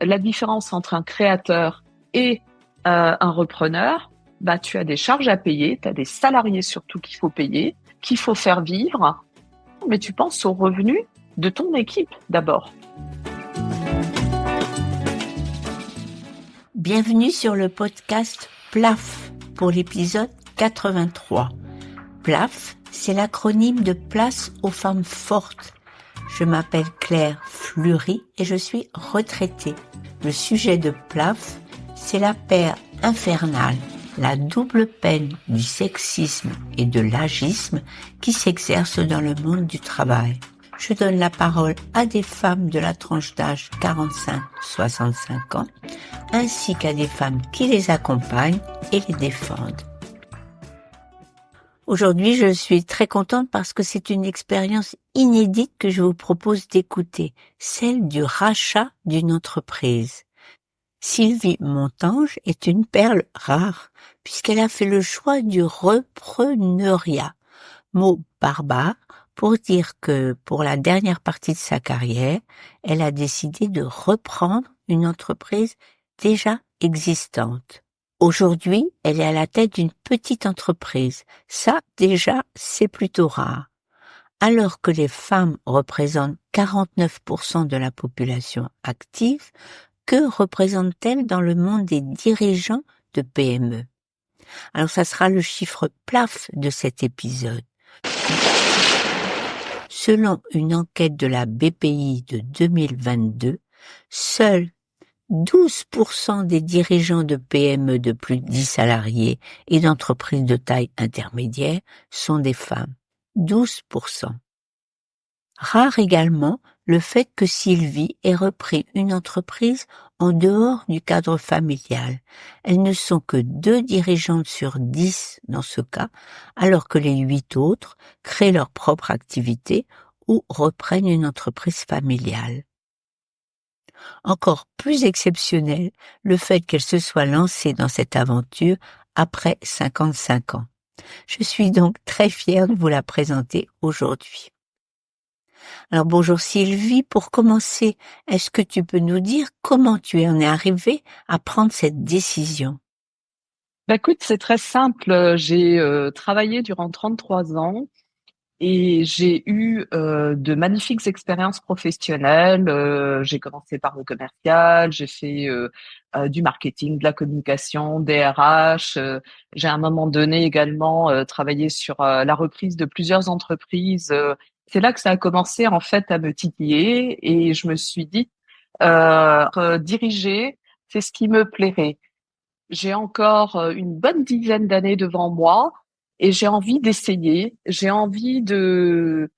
la différence entre un créateur et un repreneur, tu as des charges à payer, tu as des salariés surtout qu'il faut payer, qu'il faut faire vivre, mais tu penses aux revenus de ton équipe d'abord. Bienvenue sur le podcast PLAF pour l'épisode 83. PLAF, c'est l'acronyme de Place aux femmes fortes. Je m'appelle Claire Fleury et je suis retraitée. Le sujet de PLAF, c'est la paire infernale, la double peine du sexisme et de l'agisme qui s'exerce dans le monde du travail. Je donne la parole à des femmes de la tranche d'âge 45-65 ans, ainsi qu'à des femmes qui les accompagnent et les défendent. Aujourd'hui, je suis très contente parce que c'est une expérience inédite que je vous propose d'écouter, celle du rachat d'une entreprise. Sylvie Montange est une perle rare, puisqu'elle a fait le choix du repreneuriat, mot barbare pour dire que pour la dernière partie de sa carrière, elle a décidé de reprendre une entreprise déjà existante. Aujourd'hui, elle est à la tête d'une petite entreprise. Ça, déjà, c'est plutôt rare. Alors que les femmes représentent 49% de la population active, que représentent-elles dans le monde des dirigeants de PME? Alors, ça sera le chiffre PLAF de cet épisode. Selon une enquête de la BPI de 2022, seuls 12% des dirigeants de PME de plus de 10 salariés et d'entreprises de taille intermédiaire sont des femmes. 12%. Rare également le fait que Sylvie ait repris une entreprise en dehors du cadre familial. Elles ne sont que 2 dirigeantes sur 10 dans ce cas, alors que les 8 autres créent leur propre activité ou reprennent une entreprise familiale. Encore plus exceptionnel, le fait qu'elle se soit lancée dans cette aventure après 55 ans. Je suis donc très fière de vous la présenter aujourd'hui. Alors bonjour Sylvie, pour commencer, est-ce que tu peux nous dire comment tu en es arrivée à prendre cette décision? Écoute, c'est très simple. J'ai travaillé durant 33 ans et j'ai eu de magnifiques expériences professionnelles. J'ai commencé par le commercial, j'ai fait du marketing, de la communication, des RH. J'ai à un moment donné également travaillé sur la reprise de plusieurs entreprises. C'est là que ça a commencé en fait à me titiller et je me suis dit diriger, c'est ce qui me plairait. J'ai encore une bonne dizaine d'années devant moi et j'ai envie d'essayer. J'ai envie de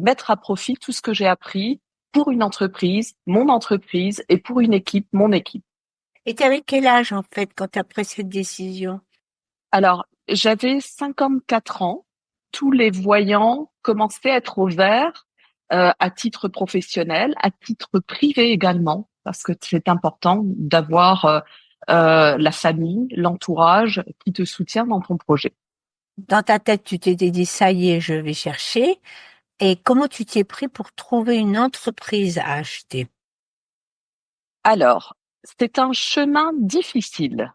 mettre à profit tout ce que j'ai appris pour une entreprise, mon entreprise, et pour une équipe, mon équipe. Et t'avais quel âge en fait quand tu as pris cette décision? Alors, j'avais 54 ans. Tous les voyants commençaient à être au vert à titre professionnel, à titre privé également, parce que c'est important d'avoir la famille, l'entourage qui te soutient dans ton projet. Dans ta tête, tu t'étais dit, ça y est, je vais chercher. Et comment tu t'y es pris pour trouver une entreprise à acheter? Alors, c'est un chemin difficile.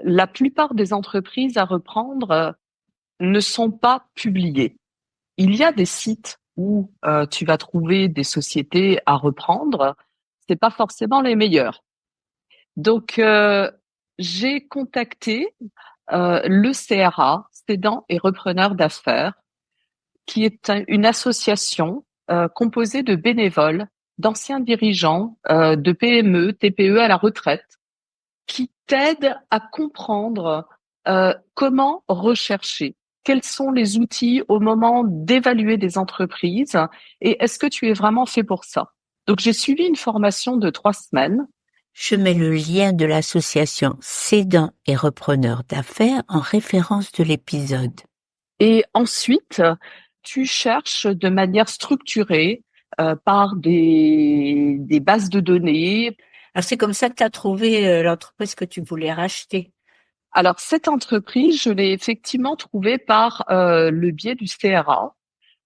La plupart des entreprises à reprendre ne sont pas publiées. Il y a des sites où tu vas trouver des sociétés à reprendre. C'est pas forcément les meilleurs. Donc, j'ai contacté le CRA, Cédants et Repreneurs d'affaires, qui est une association composée de bénévoles, d'anciens dirigeants de PME, TPE à la retraite, qui t'aident à comprendre comment rechercher, quels sont les outils au moment d'évaluer des entreprises et est-ce que tu es vraiment fait pour ça. Donc, j'ai suivi une formation de 3 semaines. Je mets le lien de l'association Cédants et Repreneurs d'affaires en référence de l'épisode. Et ensuite, tu cherches de manière structurée par des bases de données. Alors c'est comme ça que tu as trouvé l'entreprise que tu voulais racheter. Alors cette entreprise, je l'ai effectivement trouvée par le biais du CRA.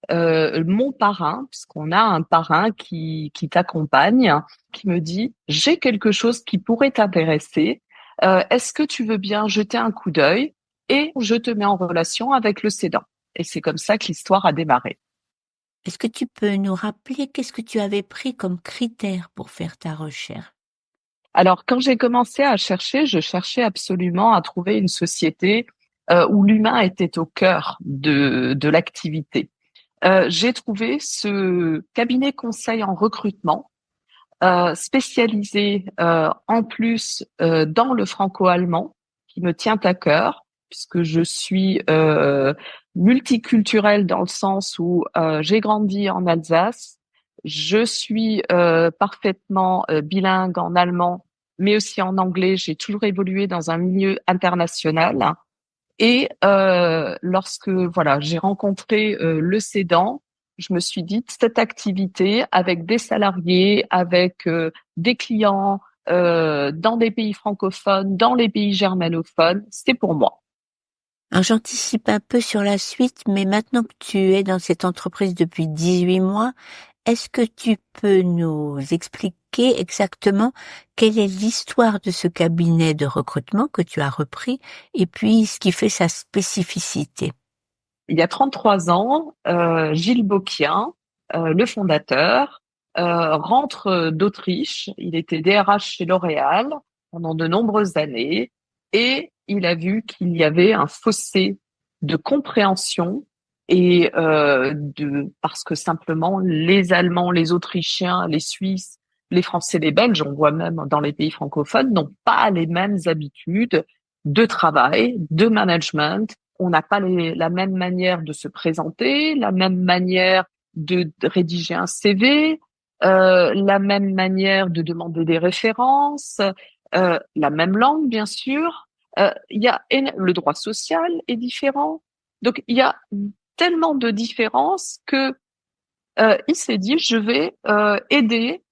mon parrain, puisqu'on a un parrain qui t'accompagne, qui me dit, j'ai quelque chose qui pourrait t'intéresser. Est-ce que tu veux bien jeter un coup d'œil? Et je te mets en relation avec le cédant. Et c'est comme ça que l'histoire a démarré. Est-ce que tu peux nous rappeler qu'est-ce que tu avais pris comme critère pour faire ta recherche? Alors, quand j'ai commencé à chercher, je cherchais absolument à trouver une société où l'humain était au cœur de l'activité. J'ai trouvé ce cabinet conseil en recrutement spécialisé en plus dans le franco-allemand qui me tient à cœur puisque je suis multiculturelle dans le sens où j'ai grandi en Alsace, je suis parfaitement bilingue en allemand mais aussi en anglais, j'ai toujours évolué dans un milieu international et lorsque voilà, j'ai rencontré le cédant, je me suis dit cette activité avec des salariés, avec des clients dans des pays francophones, dans les pays germanophones, c'est pour moi. Alors j'anticipe un peu sur la suite, mais maintenant que tu es dans cette entreprise depuis 18 mois, est-ce que tu peux nous expliquer exactement quelle est l'histoire de ce cabinet de recrutement que tu as repris et puis ce qui fait sa spécificité? Il y a 33 ans, Gilles Bocquien, le fondateur, rentre d'Autriche. Il était DRH chez L'Oréal pendant de nombreuses années et il a vu qu'il y avait un fossé de compréhension et parce que simplement les Allemands, les Autrichiens, les Suisses, les Français, les Belges, on voit même dans les pays francophones, n'ont pas les mêmes habitudes de travail, de management. On n'a pas la même manière de se présenter, la même manière de rédiger un CV, la même manière de demander des références, la même langue, bien sûr. Il y a le droit social est différent. Donc, il y a tellement de différences que il s'est dit, je vais aider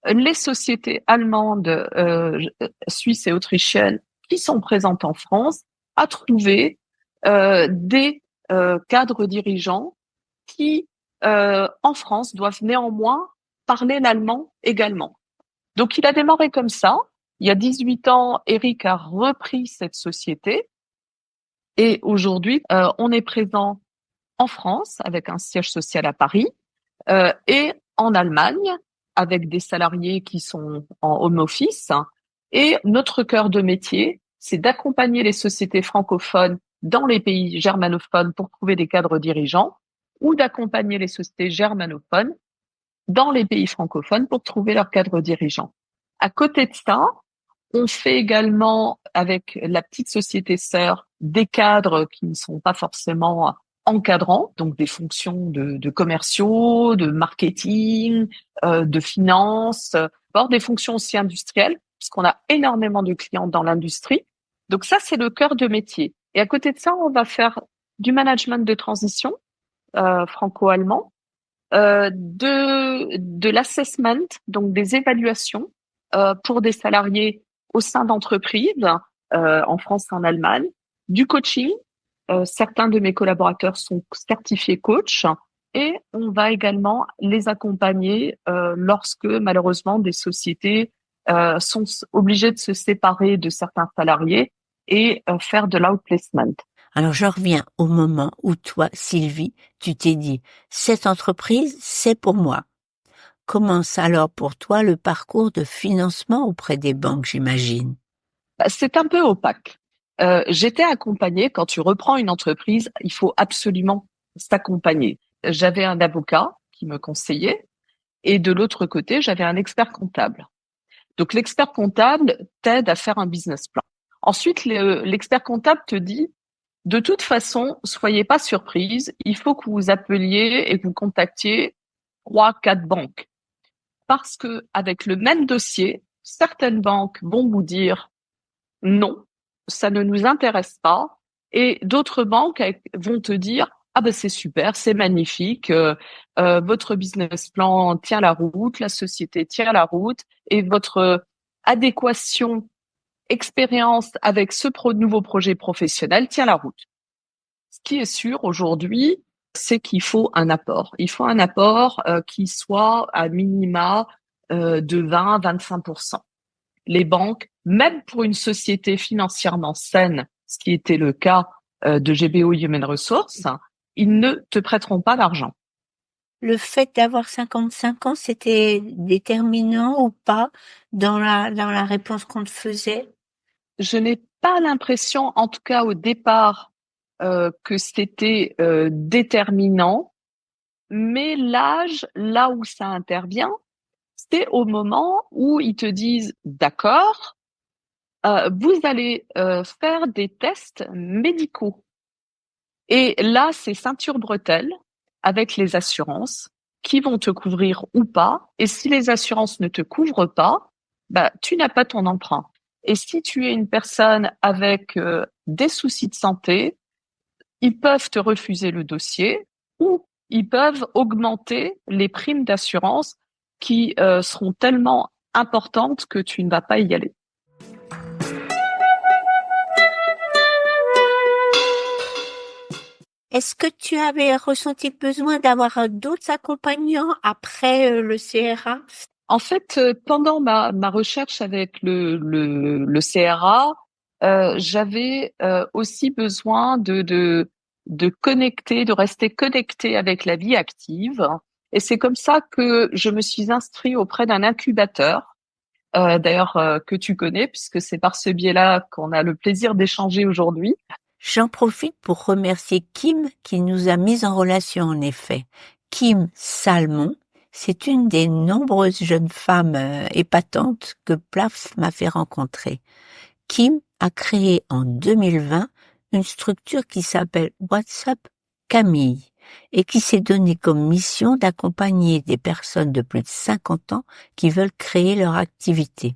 les sociétés allemandes, suisses et autrichiennes qui sont présentes en France à trouver des cadres dirigeants qui, en France, doivent néanmoins parler l'allemand également. Donc, il a démarré comme ça. Il y a 18 ans, Eric a repris cette société et aujourd'hui, on est présent en France avec un siège social à Paris et en Allemagne avec des salariés qui sont en home office. Et notre cœur de métier, c'est d'accompagner les sociétés francophones dans les pays germanophones pour trouver des cadres dirigeants ou d'accompagner les sociétés germanophones dans les pays francophones pour trouver leurs cadres dirigeants. À côté de ça, on fait également avec la petite société sœur des cadres qui ne sont pas forcément encadrants, donc des fonctions de commerciaux, de marketing, de finance, voire des fonctions aussi industrielles, puisqu'on a énormément de clients dans l'industrie. Donc ça, c'est le cœur de métier. Et à côté de ça, on va faire du management de transition franco-allemand, de l'assessment, donc des évaluations pour des salariés au sein d'entreprises en France et en Allemagne, du coaching. Certains de mes collaborateurs sont certifiés coach et on va également les accompagner lorsque malheureusement des sociétés sont obligées de se séparer de certains salariés et faire de l'outplacement. Alors je reviens au moment où toi, Sylvie, tu t'es dit, cette entreprise, c'est pour moi. Commence alors pour toi le parcours de financement auprès des banques, j'imagine. C'est un peu opaque. J'étais accompagnée, quand tu reprends une entreprise, il faut absolument s'accompagner. J'avais un avocat qui me conseillait et de l'autre côté, j'avais un expert comptable. Donc l'expert comptable t'aide à faire un business plan. Ensuite, l'expert comptable te dit, de toute façon, soyez pas surprise, il faut que vous appeliez et que vous contactiez 3, 4 banques. Parce que avec le même dossier, certaines banques vont vous dire non, ça ne nous intéresse pas. Et d'autres banques vont te dire, ah ben c'est super, c'est magnifique, votre business plan tient la route, la société tient la route, et votre adéquation expérience avec ce nouveau projet professionnel tient la route. Ce qui est sûr aujourd'hui, c'est qu'il faut un apport. Il faut un apport qui soit à minima de 20-25%. Les banques, même pour une société financièrement saine, ce qui était le cas de GBO Human Resources, ils ne te prêteront pas d'argent. Le fait d'avoir 55 ans, c'était déterminant ou pas dans la réponse qu'on te faisait? Je n'ai pas l'impression, en tout cas au départ, que c'était déterminant, mais l'âge, là où ça intervient, c'est au moment où ils te disent, d'accord, vous allez faire des tests médicaux. Et là, c'est ceinture bretelle avec les assurances qui vont te couvrir ou pas. Et si les assurances ne te couvrent pas, bah, tu n'as pas ton emprunt. Et si tu es une personne avec des soucis de santé, ils peuvent te refuser le dossier ou ils peuvent augmenter les primes d'assurance qui seront tellement importantes que tu ne vas pas y aller. Est-ce que tu avais ressenti le besoin d'avoir d'autres accompagnants après le CRA? En fait, pendant ma recherche avec le CRA, j'avais aussi besoin de connecter, de rester connecté avec la vie active. Et c'est comme ça que je me suis inscrite auprès d'un incubateur, d'ailleurs que tu connais, puisque c'est par ce biais-là qu'on a le plaisir d'échanger aujourd'hui. J'en profite pour remercier Kim qui nous a mis en relation en effet. Kim Salmon, c'est une des nombreuses jeunes femmes épatantes que PLAF m'a fait rencontrer. Kim a créé en 2020 une structure qui s'appelle WhatsApp Camille et qui s'est donné comme mission d'accompagner des personnes de plus de 50 ans qui veulent créer leur activité.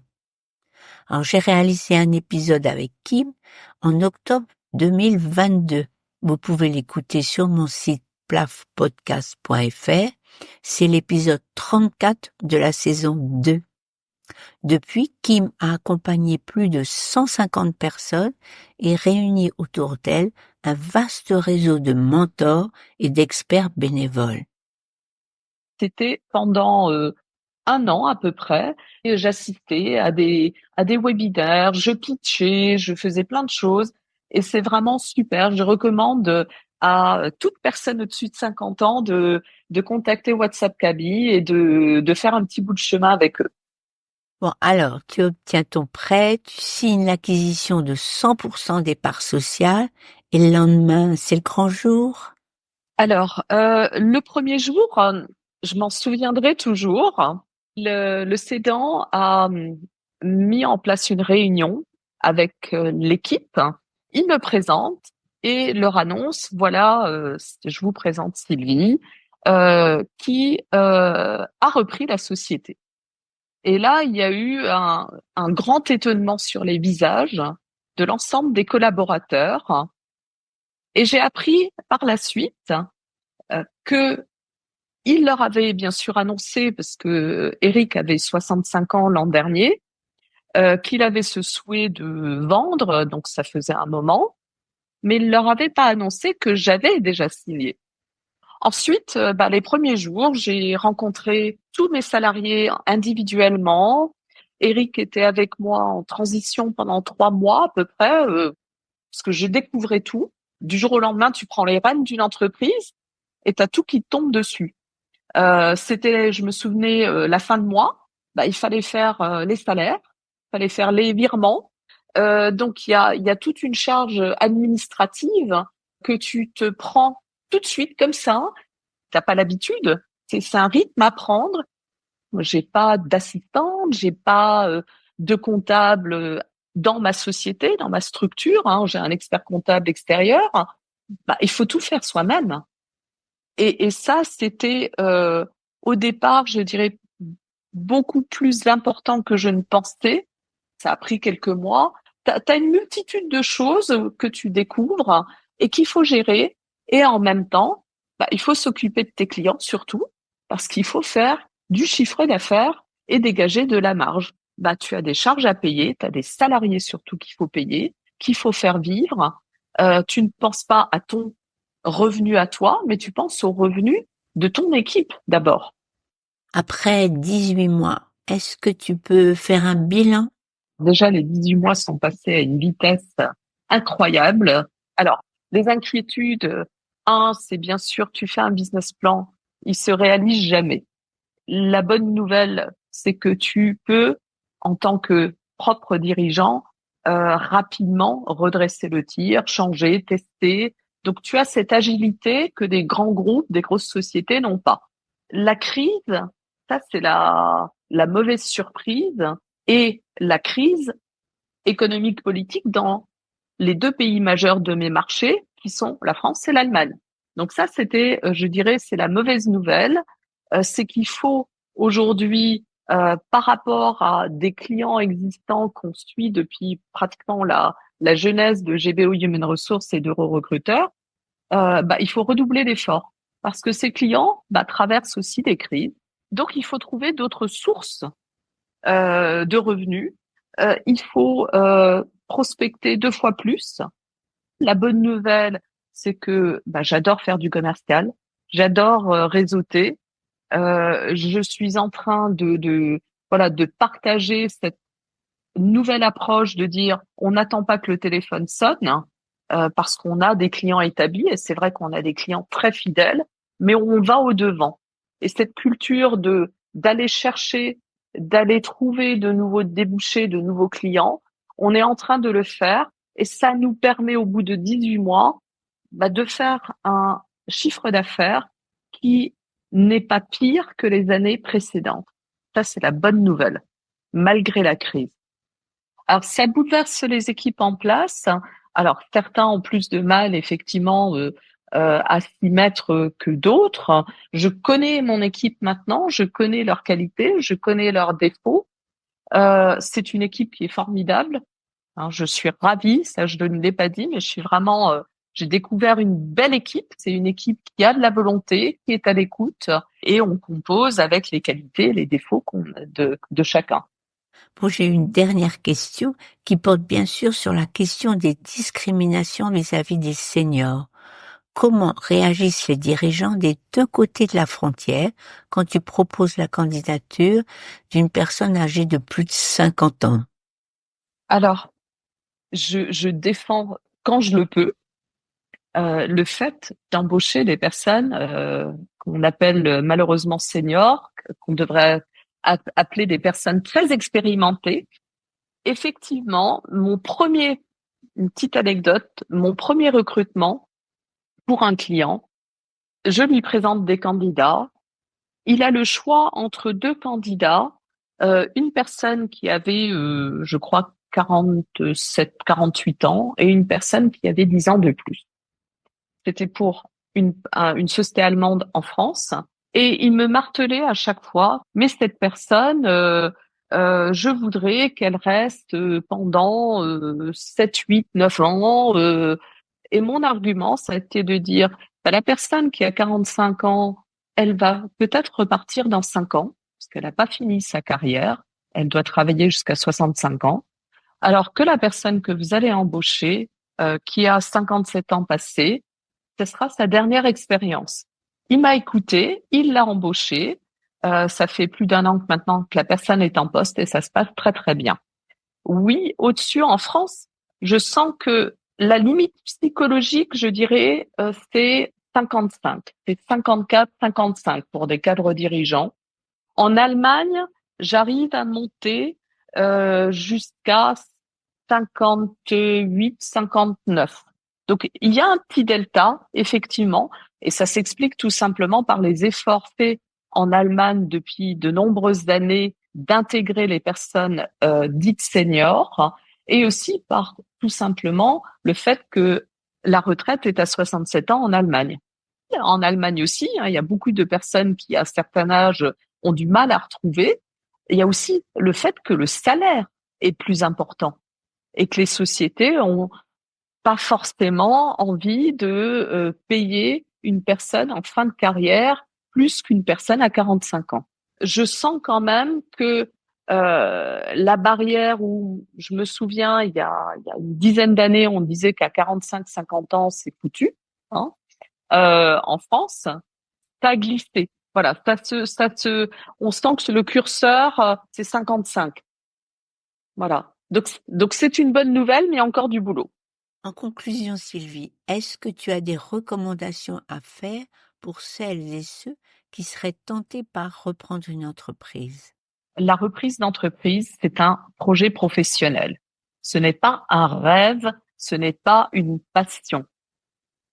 Alors, j'ai réalisé un épisode avec Kim en octobre 2022. Vous pouvez l'écouter sur mon site plafpodcast.fr. C'est l'épisode 34 de la saison 2. Depuis, Kim a accompagné plus de 150 personnes et réuni autour d'elle un vaste réseau de mentors et d'experts bénévoles. C'était pendant un an à peu près. Et j'assistais à des webinaires, je pitchais, je faisais plein de choses. Et c'est vraiment super. Je recommande à toute personne au-dessus de 50 ans de contacter WhatsApp Kaby et de faire un petit bout de chemin avec eux. Bon, alors, tu obtiens ton prêt, tu signes l'acquisition de 100% des parts sociales, et le lendemain, c'est le grand jour. Alors, le premier jour, je m'en souviendrai toujours. Le cédant a mis en place une réunion avec l'équipe. Il me présente et leur annonce, voilà, je vous présente Sylvie, qui a repris la société. Et là, il y a eu un grand étonnement sur les visages de l'ensemble des collaborateurs. Et j'ai appris par la suite que il leur avait bien sûr annoncé, parce que Eric avait 65 ans l'an dernier, qu'il avait ce souhait de vendre, donc ça faisait un moment, mais il leur avait pas annoncé que j'avais déjà signé. Ensuite, les premiers jours, j'ai rencontré tous mes salariés individuellement. Eric était avec moi en transition pendant 3 mois à peu près, parce que je découvrais tout. Du jour au lendemain, tu prends les rênes d'une entreprise et t'as tout qui te tombe dessus. C'était, je me souvenais, la fin de mois, il fallait faire les salaires, il fallait faire les virements. Donc il y a toute une charge administrative que tu te prends tout de suite comme ça. T'as pas l'habitude. C'est un rythme à prendre. Moi, j'ai pas d'assistante, j'ai pas de comptable dans ma société, dans ma structure. Hein. J'ai un expert comptable extérieur. Il faut tout faire soi-même. Et ça, c'était au départ, je dirais, beaucoup plus important que je ne pensais. Ça a pris quelques mois. T'as une multitude de choses que tu découvres et qu'il faut gérer. Et en même temps, il faut s'occuper de tes clients surtout, parce qu'il faut faire du chiffre d'affaires et dégager de la marge. Tu as des charges à payer, tu as des salariés surtout qu'il faut payer, qu'il faut faire vivre. Tu ne penses pas à ton revenu à toi, mais tu penses aux revenus de ton équipe d'abord. Après 18 mois, est-ce que tu peux faire un bilan? Déjà, les 18 mois sont passés à une vitesse incroyable. Alors, les inquiétudes, c'est bien sûr, tu fais un business plan, il se réalise jamais. La bonne nouvelle, c'est que tu peux, en tant que propre dirigeant, rapidement redresser le tir, changer, tester. Donc, tu as cette agilité que des grands groupes, des grosses sociétés n'ont pas. La crise, ça, c'est la mauvaise surprise et la crise économique politique dans les deux pays majeurs de mes marchés, qui sont la France et l'Allemagne. Donc ça, c'était, je dirais, c'est la mauvaise nouvelle. C'est qu'il faut aujourd'hui, par rapport à des clients existants qu'on suit depuis pratiquement la jeunesse de GBO Human Resources et d'Euro-Recruteur, il faut redoubler d'efforts parce que ces clients traversent aussi des crises. Donc, il faut trouver d'autres sources de revenus. Il faut prospecter 2 fois plus. La bonne nouvelle, c'est que j'adore faire du commercial, j'adore réseauter. Je suis en train de partager cette nouvelle approche de dire on n'attend pas que le téléphone sonne parce qu'on a des clients établis et c'est vrai qu'on a des clients très fidèles, mais on va au devant. Et cette culture de d'aller chercher, d'aller trouver de nouveaux débouchés, de nouveaux clients, on est en train de le faire et ça nous permet au bout de 18 mois de faire un chiffre d'affaires qui n'est pas pire que les années précédentes. Ça, c'est la bonne nouvelle, malgré la crise. Alors, ça bouleverse les équipes en place. Alors, certains ont plus de mal, effectivement, à s'y mettre que d'autres. Je connais mon équipe maintenant, je connais leurs qualités, je connais leurs défauts. C'est une équipe qui est formidable. Hein, je suis ravie, ça je ne l'ai pas dit, mais je suis vraiment, j'ai découvert une belle équipe. C'est une équipe qui a de la volonté, qui est à l'écoute, et on compose avec les qualités et les défauts de chacun. Bon, j'ai une dernière question qui porte bien sûr sur la question des discriminations vis-à-vis des seniors. Comment réagissent les dirigeants des deux côtés de la frontière quand tu proposes la candidature d'une personne âgée de plus de 50 ans? Alors, je défends quand je le peux le fait d'embaucher des personnes qu'on appelle malheureusement seniors, qu'on devrait appeler des personnes très expérimentées. Effectivement, une petite anecdote, mon premier recrutement pour un client, je lui présente des candidats. Il a le choix entre deux candidats, une personne qui avait, je crois, 47, 48 ans et une personne qui avait 10 ans de plus. C'était pour une société allemande en France. Et il me martelait à chaque fois, mais cette personne, je voudrais qu'elle reste pendant 7, 8, 9 ans. Et mon argument, ça a été de dire, la personne qui a 45 ans, elle va peut-être repartir dans 5 ans, parce qu'elle n'a pas fini sa carrière. Elle doit travailler jusqu'à 65 ans. Alors que la personne que vous allez embaucher, qui a 57 ans passés, ce sera sa dernière expérience. Il m'a écouté, il l'a embauché. Ça fait plus d'un an que maintenant que la personne est en poste et ça se passe très très bien. Oui, au-dessus en France, je sens que la limite psychologique, je dirais, c'est 55. C'est 54, 55 pour des cadres dirigeants. En Allemagne, j'arrive à monter jusqu'à 58, 59. Donc, il y a un petit delta, effectivement, et ça s'explique tout simplement par les efforts faits en Allemagne depuis de nombreuses années d'intégrer les personnes dites seniors, et aussi par tout simplement le fait que la retraite est à 67 ans en Allemagne. En Allemagne aussi, hein, il y a beaucoup de personnes qui, à un certain âge, ont du mal à retrouver. Il y a aussi le fait que le salaire est plus important et que les sociétés ont pas forcément envie de payer une personne en fin de carrière plus qu'une personne à 45 ans. Je sens quand même que la barrière où je me souviens, il y a une dizaine d'années, on disait qu'à 45-50 ans, c'est foutu. Hein. en France, ça a glissé. Voilà, on sent que le curseur, c'est 55. Voilà. Donc c'est une bonne nouvelle, mais encore du boulot. En conclusion, Sylvie, est-ce que tu as des recommandations à faire pour celles et ceux qui seraient tentés par reprendre une entreprise? La reprise d'entreprise, c'est un projet professionnel. Ce n'est pas un rêve, ce n'est pas une passion.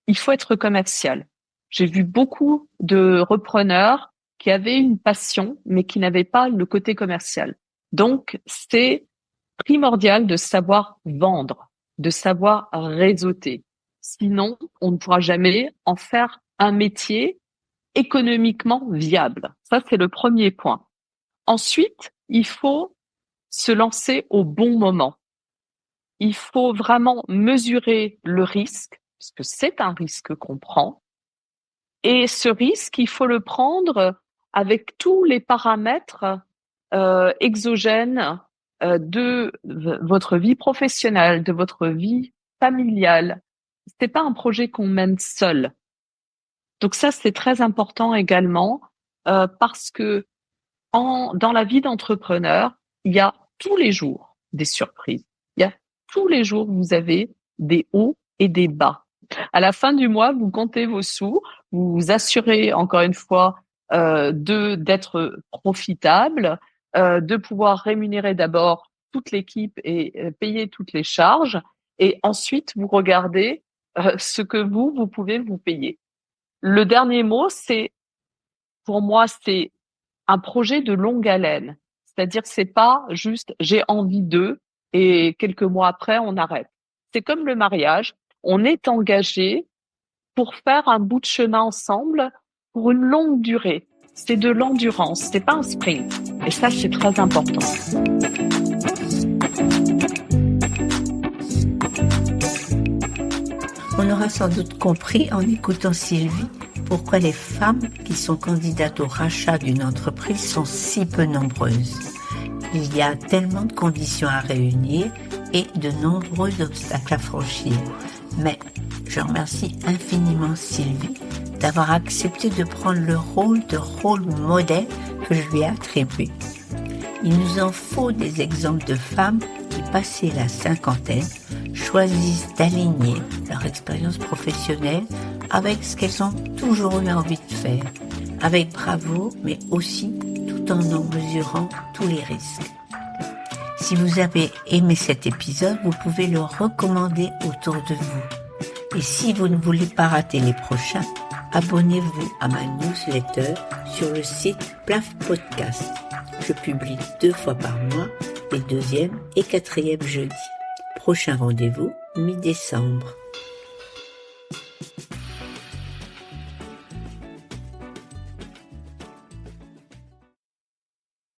Il faut être commercial. J'ai vu beaucoup de repreneurs qui avaient une passion, mais qui n'avaient pas le côté commercial. Donc, c'est primordial de savoir vendre, de savoir réseauter. Sinon, on ne pourra jamais en faire un métier économiquement viable. Ça, c'est le premier point. Ensuite, il faut se lancer au bon moment. Il faut vraiment mesurer le risque, parce que c'est un risque qu'on prend. Et ce risque, il faut le prendre avec tous les paramètres exogènes de votre vie professionnelle, de votre vie familiale. C'est pas un projet qu'on mène seul. Donc ça, c'est très important également parce que dans la vie d'entrepreneur, il y a tous les jours des surprises. Il y a tous les jours, vous avez des hauts et des bas. À la fin du mois, vous comptez vos sous, vous vous assurez encore une fois d'être profitable, de pouvoir rémunérer d'abord toute l'équipe et payer toutes les charges, et ensuite vous regardez ce que vous pouvez vous payer. Le dernier mot, pour moi, c'est un projet de longue haleine. C'est-à-dire que c'est pas juste j'ai envie d'eux et quelques mois après on arrête. C'est comme le mariage, on est engagé pour faire un bout de chemin ensemble pour une longue durée. C'est de l'endurance, c'est pas un sprint. Et ça, c'est très important. On aura sans doute compris en écoutant Sylvie pourquoi les femmes qui sont candidates au rachat d'une entreprise sont si peu nombreuses. Il y a tellement de conditions à réunir et de nombreux obstacles à franchir. Mais je remercie infiniment Sylvie d'avoir accepté de prendre le rôle modèle que je lui ai attribué. Il nous en faut des exemples de femmes qui, passées la cinquantaine, choisissent d'aligner leur expérience professionnelle avec ce qu'elles ont toujours eu envie de faire, avec bravoure, mais aussi tout en mesurant tous les risques. Si vous avez aimé cet épisode, vous pouvez le recommander autour de vous. Et si vous ne voulez pas rater les prochains, abonnez-vous à ma newsletter sur le site Plaf Podcast. Je publie 2 fois par mois, les 2e et 4e jeudis. Prochain rendez-vous, mi-décembre.